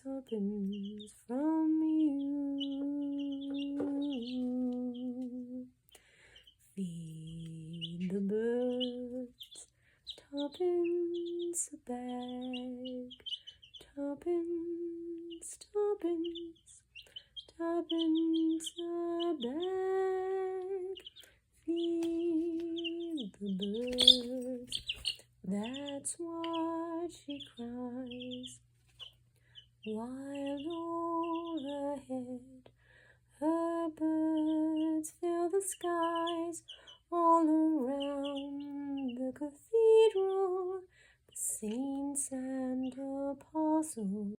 tuppence from you. Feed the birds, tuppence a bag, tuppence, tuppence, tuppence a bag. Feed the birds, that's what she cries, while overhead her birds fill the skies. All around the cathedral, the saints and apostles